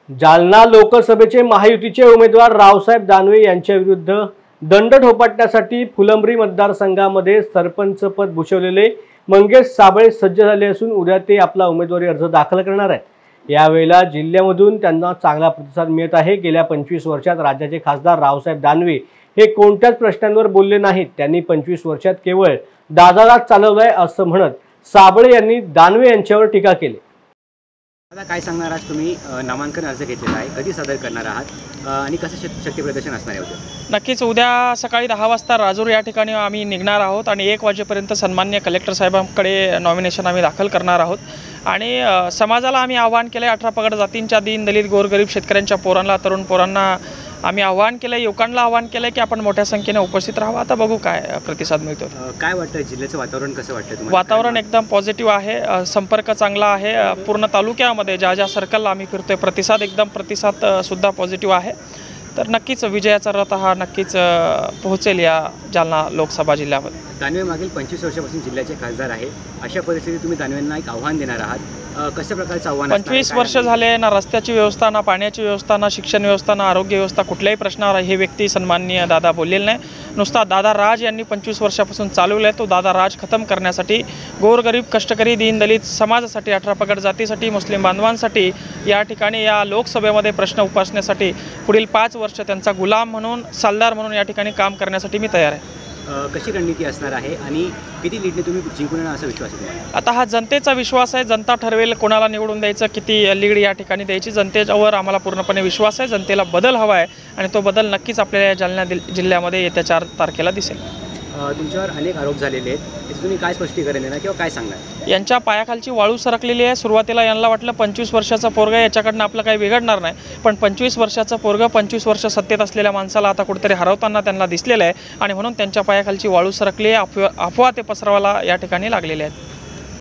जालना लोकसभेचे महायुतीचे उमेदवार रावसाहेब दानवे यांच्या विरुद्ध दंड ठोपटण्यासाठी फुलंब्री मतदारसंघामध्ये सरपंचपद भूषवलेले मंगेश साबळे सज्ज झाले असून उद्या ते आपला उमेदवारी अर्ज दाखल करणार आहेत। यावेळेला जिल्ह्यामधून त्यांना चांगला प्रतिसाद मिळत आहे। गेल्या 25 वर्षात राज्याचे खासदार रावसाहेब दानवे हे कोणत्याच प्रश्नांवर बोलले नाहीत। त्यांनी 25 वर्षात केवळ दादाराज चालवलाय असं म्हणत साबळे यांनी दानवे यांच्यावर टीका केली। आता काय सांगणार आहात तुम्ही? नामांकन अर्ज घेतलेला आहे, कधी सादर करणार आहात आणि कसं शक्ती प्रदर्शन असणार आहे उद्या? नक्कीच उद्या सकाळी 10 वाजता राजूर या ठिकाणी आम्ही निघणार आहोत आणि 1 वाजेपर्यंत सन्माननीय कलेक्टर साहेबांकडे नॉमिनेशन आम्ही दाखल करणार आहोत। आणि समाजाला आम्ही आवाहन केलं आहे, 18 पगड जातींच्या दीन दलित गोरगरीब शेतकऱ्यांच्या पोरांना तरुण पोरांना आम्ही आवाहन केलं आहे, युवकांना आवाहन केलं आहे की आपण मोठ्या संख्येने उपस्थित राहावं। आता बघू काय प्रतिसाद मिळतो। काय वाटतं जिल्ह्याचं वातावरण कसं वाटतं तुम्हाला? वातावरण एकदम पॉझिटिव्ह आहे, संपर्क चांगला आहे। पूर्ण तालुक्यामध्ये ज्या ज्या सर्कलला आम्ही फिरतोय प्रतिसाद सुद्धा पॉझिटिव्ह आहे। तर नक्कीच विजयाचा रथ हा नक्कीच पोहोचेल या जालना लोकसभा जिल्ह्यामध्ये। दानवे मागील 25 वर्षापासून जिल्ह्याचे खासदार आहे, अशा परिस्थितीत तुम्ही दानवेंना एक आव्हान देणार आहात, कशा प्रकारचं आव्हान? 25 वर्ष झाले ना रस्त्याची व्यवस्था, ना पाण्याची व्यवस्था, ना शिक्षण व्यवस्था, ना आरोग्य व्यवस्था, कुठल्याही प्रश्नावर हे व्यक्ती सन्माननीय दादा बोललेले नाही। नुसता दादा राज यांनी 25 वर्षापासून चालवलं आहे, तो दादा राज खतम करण्यासाठी गोरगरीब कष्टकरी दीन दलित समाजासाठी 18 पगड जातीसाठी मुस्लिम बांधवांसाठी या ठिकाणी या लोकसभेमध्ये प्रश्न उपसण्यासाठी पुढील 5 वर्ष त्यांचा गुलाम म्हणून सालदार म्हणून या ठिकाणी काम करण्यासाठी मी तयार आहे। कशी रणनीती असणार आहे आणि किती लीडने तुम्ही जिंकून येणार असा विश्वास आहे? आता हा जनतेचा विश्वास आहे, जनता ठरवेल कोणाला निवडून द्यायचं, किती लीड या ठिकाणी द्यायची। जनतेवर आम्हाला पूर्णपणे विश्वास आहे। जनतेला बदल हवा आहे आणि तो बदल नक्कीच आपल्या जालना जिल्ह्यामध्ये येत्या 4 तारखेला दिसेल। तुमच्यावर अनेक आरोप झालेले आहेत, त्याचं तुम्ही काय स्पष्टीकरण देणार किंवा काय सांगणार? यांच्या पायाखालची वाळू सरकलेली आहे। सुरुवातीला यांना वाटलं 25 वर्षाचा पोरगा याच्याकडनं आपलं काही बिघडणार नाही, पण 25 वर्षाचा पोरगा 25 वर्ष सत्तेत असलेल्या माणसाला आता कुठेतरी हरवताना त्यांना दिसलेलं आहे आणि म्हणून त्यांच्या पायाखालची वाळू सरकली आहे। अफवा ते पसरवायला या ठिकाणी लागलेले आहेत।